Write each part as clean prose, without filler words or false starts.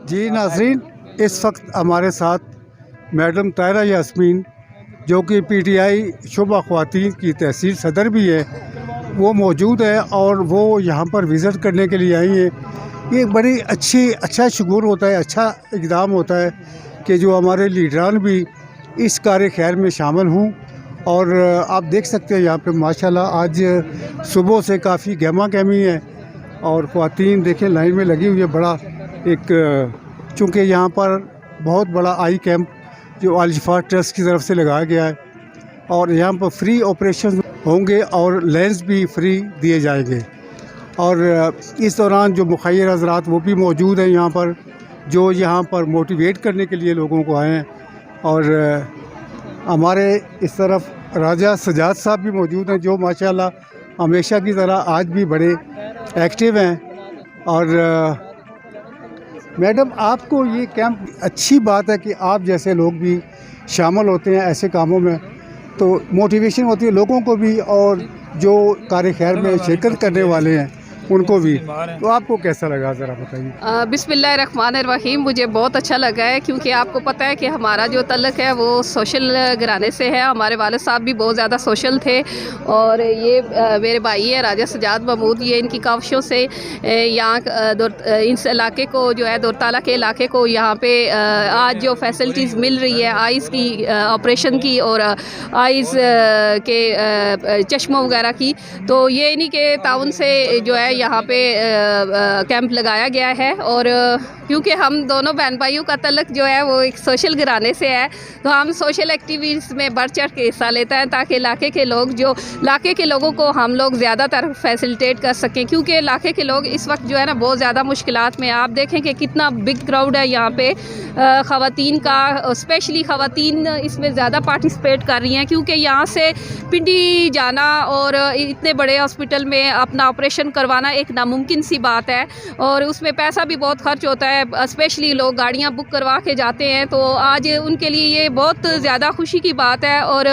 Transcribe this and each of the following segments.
जी नाज़रीन, इस वक्त हमारे साथ मैडम तायरा यास्मीन जो कि पीटीआई शुबा ख़वातीन की तहसील सदर भी है, वो मौजूद है और वो यहाँ पर विज़िट करने के लिए आई हैं। ये बड़ी अच्छा शुगूर होता है, अच्छा इक़दाम होता है कि जो हमारे लीडरान भी इस कार्य खैर में शामिल हों। और आप देख सकते हैं यहाँ पे माशाल्लाह आज सुबह से काफ़ी गहमा गहमी है और ख़वातीन देखें लाइन में लगी हुई है। बड़ा एक चूँकि यहाँ पर बहुत बड़ा आई कैंप जो अल शिफा ट्रस्ट की तरफ से लगाया गया है और यहाँ पर फ्री ऑपरेशन होंगे और लेंस भी फ्री दिए जाएंगे। और इस दौरान जो मुखय्यर हज़रात वो भी मौजूद हैं यहाँ पर, जो यहाँ पर मोटिवेट करने के लिए लोगों को आए हैं। और हमारे इस तरफ राजा सजाद साहब भी मौजूद हैं जो माशाल्लाह हमेशा की तरह आज भी बड़े एक्टिव हैं। और मैडम, आपको ये कैंप अच्छी बात है कि आप जैसे लोग भी शामिल होते हैं ऐसे कामों में, तो मोटिवेशन होती है लोगों को भी और जो कार्य खैर में शिरकत करने वाले हैं उनको भी। तो आपको कैसा लगा ज़रा बताइए। बिस्मिल्लाहिर्रहमानिर्रहीम। मुझे बहुत अच्छा लगा है क्योंकि आपको पता है कि हमारा जो तल्लक है वो सोशल घराने से है। हमारे वाले साहब भी बहुत ज़्यादा सोशल थे और ये मेरे भाई है राजा सजाद महमूद, ये इनकी काविशों से यहाँ इस इलाके को जो है दौरताला के इलाके को यहाँ पे आज जो फैसिलिटीज़ मिल रही है आइज़ की ऑपरेशन की और आइज़ के चश्मों वगैरह की, तो ये इन्हीं के ताउन से जो है यहाँ पे कैंप लगाया गया है। और क्योंकि हम दोनों बहन भाइयों का तल्लक जो है वो एक सोशल घराने से है, तो हम सोशल एक्टिविटीज़ में बढ़ चढ़ के हिस्सा लेते हैं ताकि इलाके के लोग इलाके के लोगों को हम लोग ज़्यादातर फैसिलिटेट कर सकें। क्योंकि इलाके के लोग इस वक्त जो है ना बहुत ज़्यादा मुश्किलात में, आप देखें कि कितना बिग क्राउड है यहाँ पे ख़वातीन का, स्पेशली ख़वातीन इसमें ज़्यादा पार्टिसिपेट कर रही हैं क्योंकि यहाँ से पिंडी जाना और इतने बड़े हॉस्पिटल में अपना ऑपरेशन करवाना एक नामुमकिन सी बात है और उसमें पैसा भी बहुत खर्च होता है। स्पेशली लोग गाड़ियाँ बुक करवा के जाते हैं, तो आज उनके लिए ये बहुत ज़्यादा खुशी की बात है और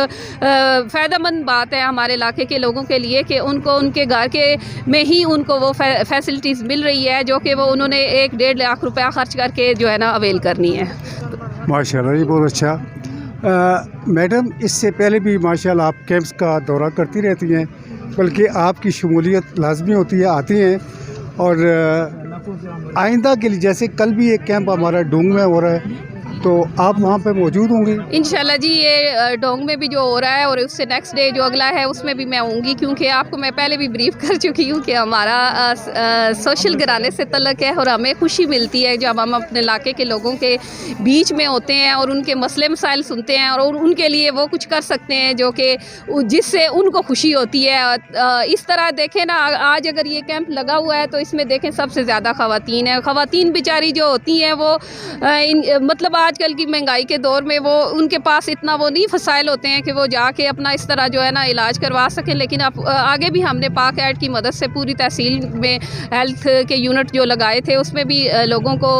फ़ायदेमंद बात है हमारे इलाके के लोगों के लिए कि उनको उनके घर के में ही उनको वो फैसिलिटीज़ मिल रही है जो कि वो उन्होंने 1-1.5 लाख रुपया खर्च करके जो है ना अवेल करनी है। माशाल्लाह, ये बहुत अच्छा। मैडम, इससे पहले भी माशाल्लाह आप कैंप्स का दौरा करती रहती हैं, बल्कि आपकी शमूलियत लाजमी होती है, आती हैं। और आइंदा के लिए जैसे कल भी एक कैंप हमारा डोंग में हो रहा है, तो आप वहाँ पे मौजूद होंगी इंशाल्लाह जी। ये डोंग में भी जो हो रहा है और उससे नेक्स्ट डे जो अगला है उसमें भी मैं आऊँगी, क्योंकि आपको मैं पहले भी ब्रीफ कर चुकी हूँ कि हमारा सोशल घराने से तल्लक है और हमें खुशी मिलती है जब हम अपने इलाके के लोगों के बीच में होते हैं और उनके मसले मसाइल सुनते हैं और उनके लिए वो कुछ कर सकते हैं जो कि जिससे उनको खुशी होती है। इस तरह देखें ना, आज अगर ये कैंप लगा हुआ है तो इसमें देखें सबसे ज़्यादा ख़वातीन है। ख़वातीन बेचारी जो होती हैं वो मतलब आजकल की महंगाई के दौर में वो उनके पास इतना वो नहीं फसाइल होते हैं कि वो जाके अपना इस तरह जो है ना इलाज करवा सकें। लेकिन अब आगे भी हमने पाक ऐड की मदद से पूरी तहसील में हेल्थ के यूनिट जो लगाए थे उसमें भी लोगों को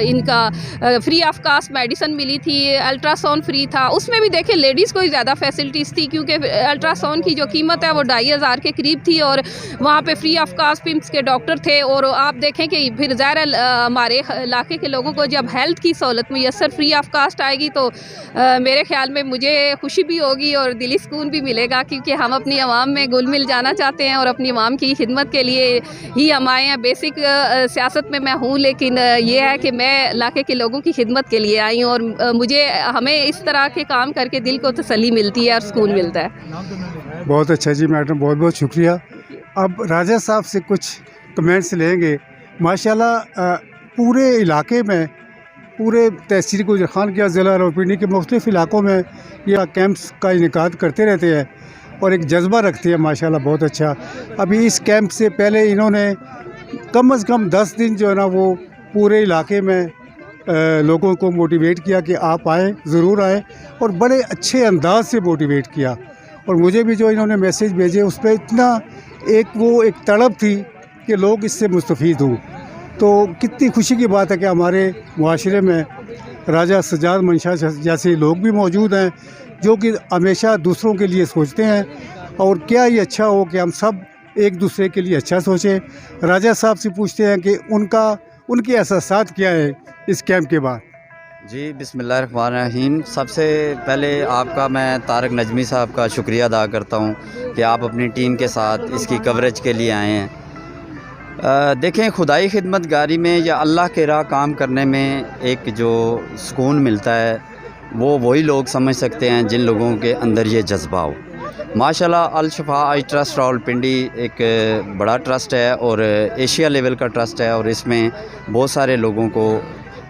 इनका फ्री ऑफ कास्ट मेडिसिन मिली थी, अल्ट्रासाउंड फ्री था। उसमें भी देखें लेडीज़ को ही ज़्यादा फैसिलिटीज़ थी क्योंकि अल्ट्रासाउंड की जो कीमत है वो 2500 के करीब थी और वहाँ पर फ्री ऑफ कास्ट पिम्स के डॉक्टर थे। और आप देखें कि फिर ज़ाहिर हमारे इलाके के लोगों को जब हेल्थ की सहूलत मुयसर फ्री ऑफ कास्ट आएगी तो मेरे ख्याल में मुझे खुशी भी होगी और दिली सुकून भी मिलेगा, क्योंकि हम अपनी आवाम में घुल मिल जाना चाहते हैं और अपनी आवाम की खिदमत के लिए ही हम आए हैं। बेसिक सियासत में मैं हूँ, लेकिन ये है कि मैं इलाके के लोगों की खिदमत के लिए आई हूँ और मुझे हमें इस तरह के काम करके दिल को तसल्ली मिलती है और सुकून मिलता है। बहुत अच्छा जी मैडम, बहुत बहुत शुक्रिया। अब राजा साहब से कुछ कमेंट्स लेंगे। माशाल्लाह पूरे इलाके में, पूरे तहसील गुजर खान के ज़िला रावलपिंडी के मुख्तलिफ़ इलाकों में यह कैंप्स का इनेकाद करते रहते हैं और एक जज्बा रखते हैं माशाल्लाह, बहुत अच्छा। अभी इस कैंप से पहले इन्होंने कम से कम 10 दिन जो है ना वो पूरे इलाके में लोगों को मोटिवेट किया कि आप आएँ, ज़रूर आएँ, और बड़े अच्छे अंदाज से मोटिवेट किया। और मुझे भी जो इन्होंने मैसेज भेजे उस पर इतना एक तड़प थी कि लोग इससे मुस्तफ़ीद हों। तो कितनी खुशी की बात है कि हमारे मुआशरे में राजा सजाद मंशा जैसे लोग भी मौजूद हैं जो कि हमेशा दूसरों के लिए सोचते हैं। और क्या ये अच्छा हो कि हम सब एक दूसरे के लिए अच्छा सोचें। राजा साहब से पूछते हैं कि उनके एहसासात क्या है इस कैंप के बाद? जी बिस्मिल्लाहिर्रहमानिर्रहीम। सबसे पहले आपका मैं तारक नजमी साहब का शुक्रिया अदा करता हूँ कि आप अपनी टीम के साथ इसकी कवरेज के लिए आए हैं। देखें, खुदाई खिदमतगारी में या अल्लाह के राह काम करने में एक जो सुकून मिलता है वो वही लोग समझ सकते हैं जिन लोगों के अंदर ये जज्बा हो। माशाल्लाह अल शफा आई ट्रस्ट रावलपिंडी एक बड़ा ट्रस्ट है और एशिया लेवल का ट्रस्ट है और इसमें बहुत सारे लोगों को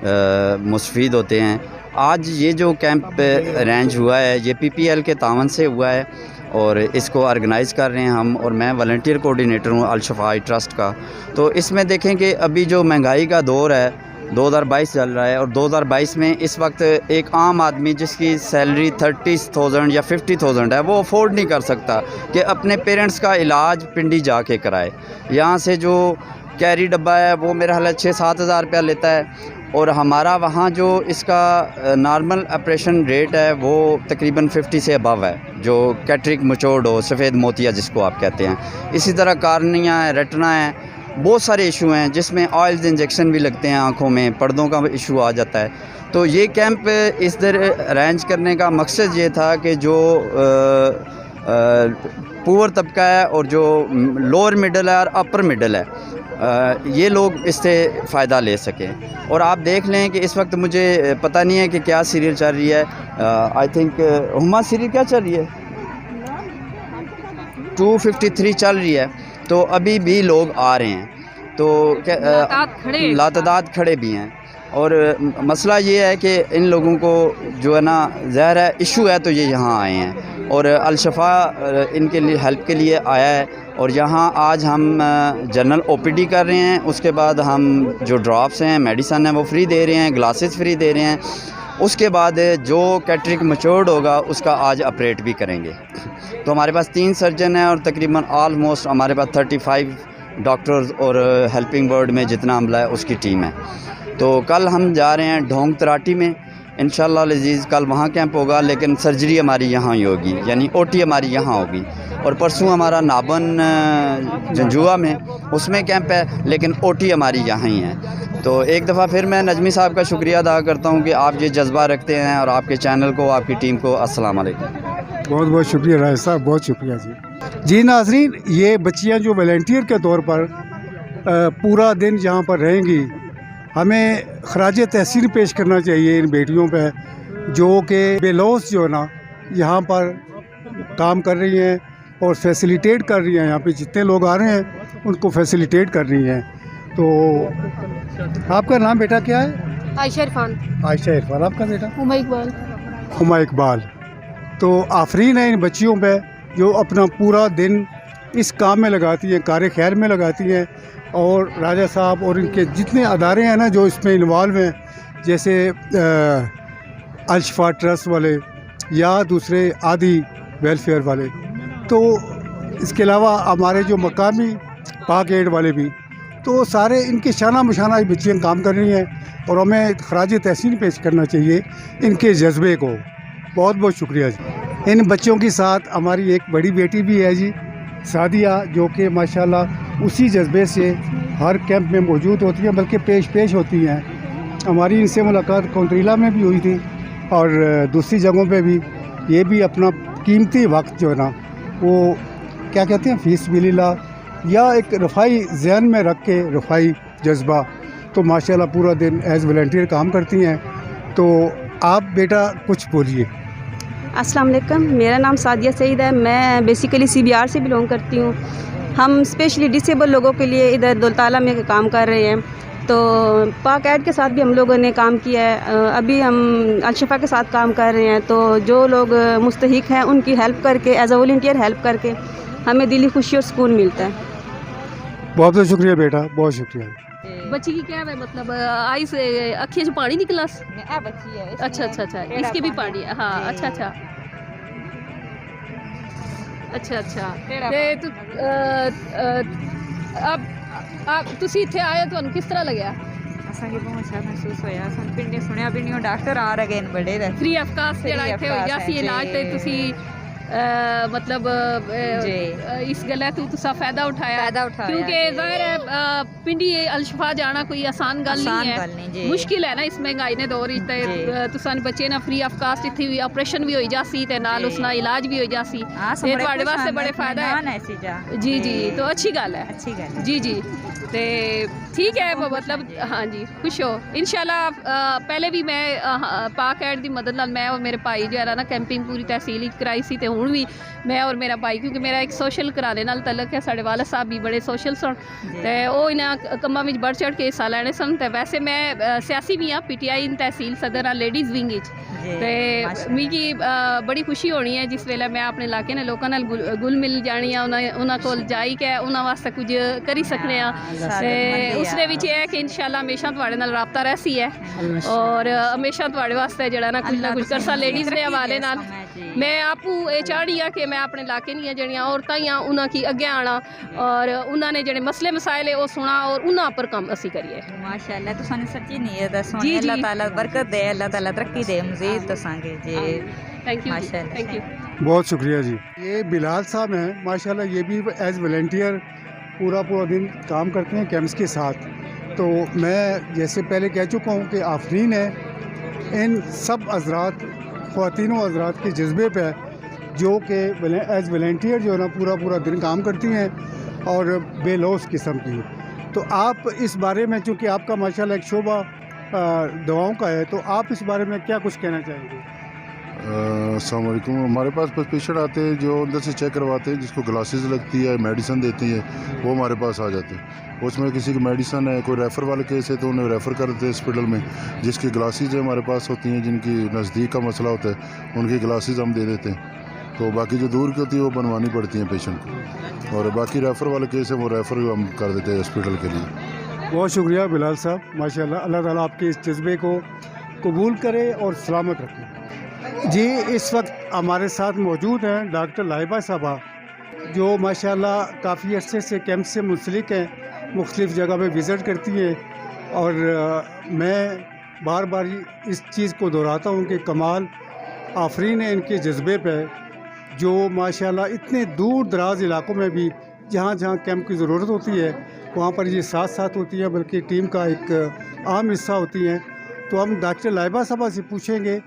मुस्तफ़ीद होते हैं। आज ये जो कैंप अरेंज हुआ है ये PPL के तावन से हुआ है और इसको ऑर्गेनाइज़ कर रहे हैं हम, और मैं वॉलंटियर कोऑर्डिनेटर हूँ अल शफा ट्रस्ट का। तो इसमें देखें कि अभी जो महंगाई का दौर है 2022 चल रहा है और 2022 में इस वक्त एक आम आदमी जिसकी सैलरी 30,000 या 50,000 है वो अफोर्ड नहीं कर सकता कि अपने पेरेंट्स का इलाज पिंडी जाके कराए। यहाँ से जो कैरी डब्बा है वो मेरा हाल 6-7 हज़ार रुपया लेता है और हमारा वहाँ जो इसका नॉर्मल ऑपरेशन रेट है वो तकरीबन 50 से अबव है, जो कैटरिक मचोड़ हो, सफ़ेद मोतिया जिसको आप कहते हैं। इसी तरह कार्निया है, रेटना है, बहुत सारे इशू हैं जिसमें ऑयल्स इंजेक्शन भी लगते हैं, आँखों में पर्दों का इशू आ जाता है। तो ये कैंप इस तरह अरेंज करने का मकसद ये था कि जो पुअर तबका है और जो लोअर मिडल है और अपर मिडल है, ये लोग इससे फ़ायदा ले सकें। और आप देख लें कि इस वक्त मुझे पता नहीं है कि क्या सीरियल चल रही है। आई थिंक हुमा सीरियल क्या चल रही है, 253 चल रही है। तो अभी भी लोग आ रहे हैं, तो लातादाद खड़े भी हैं। और मसला ये है कि इन लोगों को जो है ना ज़ाहिर है इशू है, तो ये यहाँ आए हैं और अल शफा इनके लिए हेल्प के लिए आया है। और यहाँ आज हम जनरल OPD कर रहे हैं, उसके बाद हम जो ड्रॉप्स हैं, मेडिसन है वो फ्री दे रहे हैं, ग्लासेस फ्री दे रहे हैं। उसके बाद जो कैटरिक मचोर्ड होगा उसका आज ऑपरेट भी करेंगे। तो हमारे पास 3 सर्जन हैं और तकरीबन ऑलमोस्ट हमारे पास 35 डॉक्टर्स और हेल्पिंग वर्ड में जितना अमला है उसकी टीम है। तो कल हम जा रहे हैं ढोंग तराटी में इंशाअल्लाह अज़ीज़, कल वहाँ कैंप होगा, लेकिन सर्जरी हमारी यहाँ ही होगी, यानी OT हमारी यहाँ होगी। और परसों हमारा नाबन जंजुआ में उसमें कैंप है, लेकिन OT हमारी यहाँ ही है। तो एक दफ़ा फिर मैं नजमी साहब का शुक्रिया अदा करता हूँ कि आप ये जज्बा रखते हैं और आपके चैनल को, आपकी टीम को अस्सलाम वालेकुम। बहुत बहुत शुक्रिया राय साहब, बहुत शुक्रिया जी। जी नाज़रीन, ये बच्चियाँ जो वॉलंटियर के तौर पर पूरा दिन यहाँ पर रहेंगी, हमें खराज तहसीन पेश करना चाहिए इन बेटियों पे, जो कि बेलौस जो है ना यहाँ पर काम कर रही हैं और फैसिलिटेट कर रही हैं। यहाँ पे जितने लोग आ रहे हैं उनको फैसिलिटेट कर रही हैं। तो आपका नाम बेटा क्या है? आयशा इरफान। आयशा इरफान। आपका बेटा? हुमा इकबाल। हुमा इकबाल। तो आफरीन है इन बच्चियों पे जो अपना पूरा दिन इस काम में लगाती हैं, कार खैर में लगाती हैं। और राजा साहब और इनके जितने अदारे हैं ना जो इसमें इन्वॉल्व हैं, जैसे अल शफा ट्रस्ट वाले या दूसरे आदि वेलफेयर वाले, तो इसके अलावा हमारे जो मकामी पाक एड वाले भी, तो सारे इनके शाना मशाना बच्चियाँ काम कर रही हैं और हमें खराज तहसीन पेश करना चाहिए इनके जज्बे को। बहुत बहुत शुक्रिया जी। इन बच्चों के साथ हमारी एक बड़ी बेटी भी है जी, सादिया, जो कि माशाल्लाह उसी जज्बे से हर कैंप में मौजूद होती हैं, बल्कि पेश होती हैं। हमारी इनसे मुलाकात कौंतरीला में भी हुई थी और दूसरी जगहों पे भी। ये भी अपना कीमती वक्त जो है ना वो क्या कहते हैं फीस बिलिल्लाह, या एक रफ़ाई ज़हन में रख के रफ़ाई जज्बा, तो माशाल्लाह पूरा दिन एज़ वॉलंटियर काम करती हैं। तो आप बेटा कुछ बोलिए। अस्सलाम वालेकुम, मेरा नाम सादिया सईद है। मैं बेसिकली CBR से बिलोंग करती हूँ। हम स्पेशली डिसेबल लोगों के लिए इधर दौलताला में काम कर रहे हैं। तो पाक ऐड के साथ भी हम लोगों ने काम किया है। अभी हम अल शफा के साथ काम कर रहे हैं। तो जो लोग मुस्तहिक हैं उनकी हेल्प करके, एज अ वॉलंटियर हेल्प करके हमें दिली खुशी और सुकून मिलता है। बहुत बहुत शुक्रिया बेटा, बहुत शुक्रिया। बच्ची की क्या है मतलब आई से अखियों से पानी निकला? बच्ची है। अच्छा अच्छा अच्छा, इसके भी पानी है। हाँ अच्छा अच्छा अच्छा अच्छा। ते तू अब ਤੁਸੀਂ ਇੱਥੇ ਆਏ ਤੁਹਾਨੂੰ ਕਿਸ ਤਰ੍ਹਾਂ ਲੱਗਿਆ? असांखे बहुत अच्छा महसूस होया। असां पिंडे सुनिया भी नहीं, डॉक्टर आ रहे हैं बड़े रहे फ्री ऑफ कास्ट ਜਿਹੜਾ ਇੱਥੇ ਹੋਇਆ ਸੀ ਇਲਾਜ, ਤੇ ਤੁਸੀਂ मतलब जी। इस गल्ला तू तुसा फायदा उठाया क्योंकि जी। ज़ाहिर है पिंडी अलशफा जाना कोई आसान गल नहीं है, जी। मुश्किल है ना इस महंगाई ने दौर जी। तुसा बच्चे ना फ्री ऑफ कास्ट इत्थे भी ऑपरेशन भी हो जासी ते नाल जी। उसना इलाज भी हो जासी हाँ, ते तुहाडे वास्ते बड़े फायदा है। ऐसी जा जी जी, तो अच्छी गल है। अच्छी गल है। जी जी, ते ठीक है बहुत मतलब खुश हैं जी। हाँ जी, खुश हो इंशाल्लाह। पहले भी मैं पाक ऐड दी मदद नाल मैं और मेरे भाई जो है ना कैंपिंग पूरी तहसील कराई सी, ते हुण भी मैं और मेरा भाई क्योंकि मेरा एक सोशल कराने नाल तलक है, साढ़े वाला साहब भी बड़े सोशल सन ते ओह इन्हां कम्मां विच बढ़ चढ़ के हिस्सा लैने सन। ते वैसे मैं सियासी भी हाँ, PTI इन तहसील सदर हाँ लेडीज़ विंग च, ते मिगी बड़ी खुशी होनी है जिस वेले मैं अपने इलाके ने लोकां नाल गुल मिल जानी आ, उन्हां कोल जाई के उन्हां वास्ते कुछ करी सकने आ। ते उसदे विच एह् है कि इंशाल्लाह हमेशा तुहाडे नाल राबता रहसी है और हमेशा तुहाडे वास्ते जेह्ड़ा ना कुछ करसा लेडीज़ दे हवाले नाल। मैं आपूं ये चाहनी हाँ कि मैं अपने इलाके दियां जेह्ड़ियां औरतां ही उन्हां की अग्गे आना और उन्हां ने जेह्ड़े मसले मसाइल है वो सुना और उन्हां पर कम असी करिए। माशाअल्लाह तो सानू सच्ची नीयत है, जी, अल्लाह जी। ताला बरकत दे, अल्लाह ताला तरक्की दे मज़ीद दसांगे जी। थैंक यू, माशाअल्लाह। Thank you. बहुत शुक्रिया जी। ये बिलाल साहब हैं माशाल्लाह, ये भी एज वॉलंटियर पूरा दिन काम करते हैं कैंप्स के साथ। तो मैं जैसे पहले कह चुका हूँ कि आफरीन है इन सब हज़रात ख़वातीन व हज़रात के जज्बे पे जो कि एज वॉलंटियर जो है ना पूरा दिन काम करती हैं और बेलौस किस्म की। तो आप इस बारे में, चूँकि आपका माशाल्लाह एक शोबा दवाओं का है, तो आप इस बारे में क्या कुछ कहना चाहेंगे? अस्सलाम वालेकुम। हमारे पास पेशेंट आते हैं जो अंदर से चेक करवाते हैं, जिसको ग्लासेस लगती है, मेडिसिन देती है, वो हमारे पास आ जाते हैं। उसमें किसी की मेडिसिन है, कोई रेफ़र वाले केस है तो उन्हें रेफ़र कर देते हैं हॉस्पिटल में। जिसकी ग्लासेस हमारे पास होती हैं, जिनकी नज़दीक का मसला होता है, उनकी ग्लासेस हम दे देते हैं। तो बाकी जो दूर की होती है वो बनवानी पड़ती हैं पेशेंट को, और बाकी रेफ़र वाले केस है वो रेफ़र हम कर देते हैं हॉस्पिटल के लिए। बहुत शुक्रिया बिलाल साहब, माशाल्लाह। अल्लाह ताला आपके इस जज्बे को कबूल करे और सलामत रखे। जी, इस वक्त हमारे साथ मौजूद हैं डॉक्टर लाहिबा साहबा, जो माशाल्लाह काफ़ी अरसे से कैंप से मुंसलिक हैं, मुख्तलिफ़ जगह पे विज़िट करती हैं। और मैं बार बार इस चीज़ को दोहराता हूँ कि कमाल आफरीन है इनके जज्बे पे, जो माशाल्लाह इतने दूर दराज इलाकों में भी जहाँ जहाँ कैंप की ज़रूरत होती है वहाँ पर ये साथ साथ होती है, बल्कि टीम का एक अहम हिस्सा होती हैं। तो हम डॉक्टर लाहिबा साहबा से पूछेंगे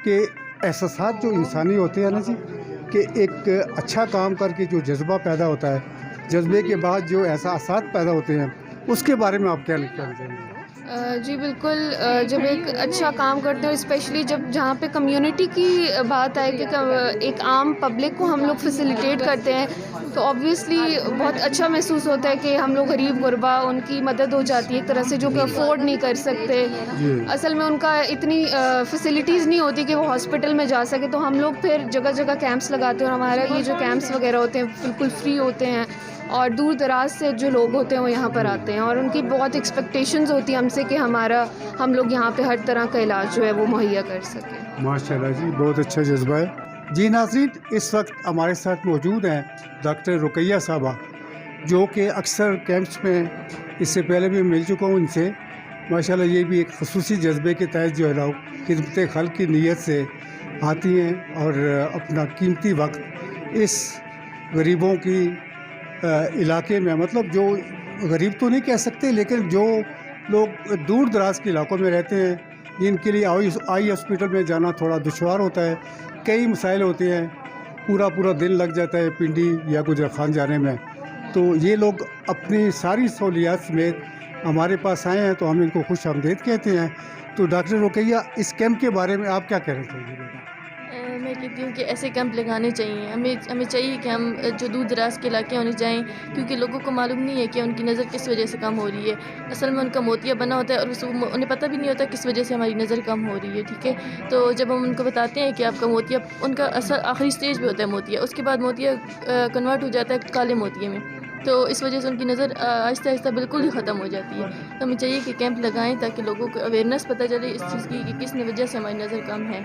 कि एहसास जो इंसानी होते हैं ना जी, कि एक अच्छा काम करके जो जज्बा पैदा होता है, जज्बे के बाद जो एहसास पैदा होते हैं, उसके बारे में आप क्या कहना चाहेंगे? जी बिल्कुल, जब एक अच्छा काम करते हो, स्पेशली जब जहाँ पे कम्युनिटी की बात आए कि एक आम पब्लिक को हम लोग फैसिलिटेट करते हैं, तो ऑब्वियसली बहुत अच्छा महसूस होता है कि हम लोग गरीब गुरबा उनकी मदद हो जाती है एक तरह से, जो कि अफोर्ड नहीं कर सकते। असल में उनका इतनी फैसिलिटीज़ नहीं होती कि वो हॉस्पिटल में जा सके, तो हम लोग फिर जगह जगह कैंप्स लगाते हैं। और हमारा ये जो कैंप्स वगैरह होते हैं बिल्कुल फ्री होते हैं, और दूर दराज से जो लोग होते हैं वो यहाँ पर आते हैं, और उनकी बहुत एक्सपेक्टेशंस होती है हमसे कि हम लोग यहाँ पे हर तरह का इलाज जो है वो मुहैया कर सकें। माशाल्लाह जी, बहुत अच्छा जज्बा है जी। नाज़रीन, इस वक्त हमारे साथ मौजूद हैं डॉक्टर रुकैया साहबा, जो कि अक्सर कैंप्स में इससे पहले भी मिल चुका हूँ इनसे। माशाल्लाह ये भी एक ख़ुसूसी जज्बे के तहत जो है ना खिदमत खल्क़ की नीयत से आती हैं और अपना कीमती वक्त इस गरीबों की इलाके में, मतलब जो गरीब तो नहीं कह सकते, लेकिन जो लोग दूर दराज के इलाकों में रहते हैं, जिनके लिए आई हॉस्पिटल में जाना थोड़ा दुश्वार होता है, कई मसाइल होते हैं, पूरा दिन लग जाता है पिंडी या गुजर खान जाने में। तो ये लोग अपनी सारी सहूलियात समेत हमारे पास आए हैं, तो हम इनको खुश आमदीद कहते हैं। तो डॉक्टर रुकैया, इस कैंप के बारे में आप क्या कहना चाहेंगे? मैं कहती हूँ कि ऐसे कैंप लगाने चाहिए। हमें चाहिए कि हम जो दूर दराज के इलाके होने जाएँ, क्योंकि लोगों को मालूम नहीं है कि उनकी नज़र किस वजह से कम हो रही है। असल में उनका मोतिया बना होता है और उन्हें पता भी नहीं होता किस वजह से हमारी नज़र कम हो रही है, ठीक है। तो जब हम उनको बताते हैं कि आपका मोतिया, उनका असर आखिरी स्टेज पे होता है मोतिया, उसके बाद मोतिया कन्वर्ट हो जाता है काले मोतिये में, तो इस वजह से उनकी नज़र आहिस्ता आहिस्ता बिल्कुल ही ख़त्म हो जाती है। तो हमें चाहिए कि कैंप लगाएं ताकि लोगों को अवेयरनेस पता चले इस चीज़ की कि किस वजह से हमारी नज़र कम है,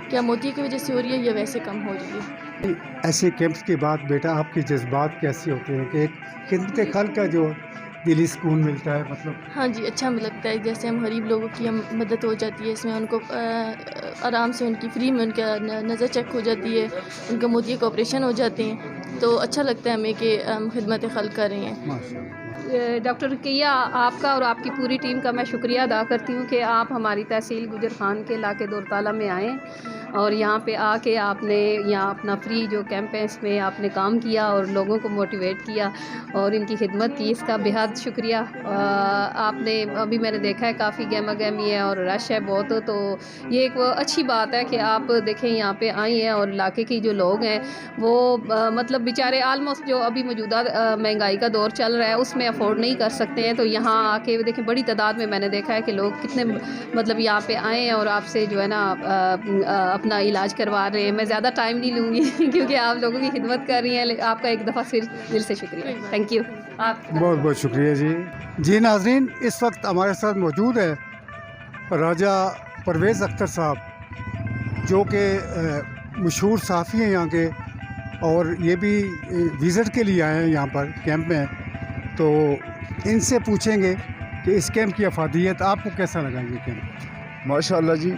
क्या मोती की वजह से हो रही है या वैसे कम हो रही है। ऐसे कैंप्स के बाद बेटा आपके जज्बात कैसे होते हैं कि एक खिदमत खल्क़ का दिली सुकून मिलता है मतलब। हाँ जी, अच्छा हमें लगता है जैसे हम गरीब लोगों की हम मदद हो जाती है इसमें, उनको आराम से उनकी फ्री में उनका नज़र चेक हो जाती है, उनका मोतिया का ऑपरेशन हो जाते हैं, तो अच्छा लगता है हमें कि हम खिदमत खल्क कर रहे हैं। माशाअल्लाह। डॉक्टर रुकैया, आपका और आपकी पूरी टीम का मैं शुक्रिया अदा करती हूँ कि आप हमारी तहसील गुजर खान के इलाके दौलताला में आएँ और यहाँ पे आके आपने यहाँ अपना फ्री जो कैंप है इसमें आपने काम किया और लोगों को मोटिवेट किया और इनकी खिदमत की, इसका बेहद शुक्रिया। आपने अभी मैंने देखा है काफ़ी गहमा गहमी है और रश है बहुत, तो ये एक अच्छी बात है कि आप देखें यहाँ पे आई हैं और इलाके की जो लोग हैं वो मतलब बेचारे आलमोस्ट जो अभी मौजूदा महंगाई का दौर चल रहा है उसमें अफोर्ड नहीं कर सकते हैं, तो यहाँ आके देखें बड़ी तादाद में मैंने देखा है कि लोग कितने मतलब यहाँ पे आए हैं और आपसे जो है ना अपना इलाज करवा रहे हैं। मैं ज़्यादा टाइम नहीं लूँगी क्योंकि आप लोगों की खिदमत कर रही हैं। आपका एक दफ़ा फिर दिल से शुक्रिया, थैंक यू। आप बहुत बहुत शुक्रिया जी। जी नाज़रीन, इस वक्त हमारे साथ मौजूद है राजा परवेज़ अख्तर साहब जो कि मशहूर सहाफ़ी हैं यहाँ के और ये भी विज़िट के लिए आए हैं यहाँ पर कैंप में, तो इनसे पूछेंगे कि इस कैंप की अफादियत आपको कैसा लगा ये कैंप? माशाल्लाह जी,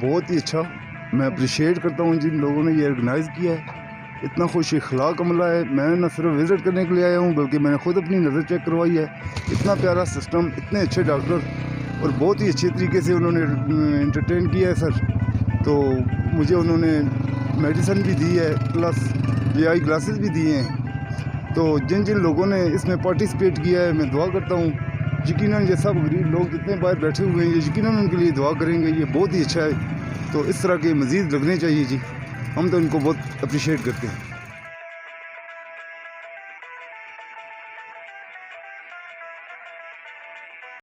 बहुत ही अच्छा। मैं अप्रिशिएट करता हूँ जिन लोगों ने ये ऑर्गेनाइज़ किया है। इतना खुश अखलाक अमला है। मैं न सिर्फ विज़िट करने के लिए आया हूँ बल्कि मैंने ख़ुद अपनी नज़र चेक करवाई है। इतना प्यारा सिस्टम, इतने अच्छे डॉक्टर और बहुत ही अच्छे तरीके से उन्होंने एंटरटेन किया है सर। तो मुझे उन्होंने मेडिसिन भी दी है प्लस ये आई ग्लासेस भी दिए हैं। तो जिन जिन लोगों ने इसमें पार्टिसिपेट किया है मैं दुआ करता हूँ यकीनन ये सब गरीब लोग जितने बाहर बैठे हुए हैं ये यकीनन उनके लिए दुआ करेंगे। ये बहुत ही अच्छा है, तो इस तरह के मज़ीद लगने चाहिए जी। हम तो इनको बहुत अप्रिशिएट करते हैं।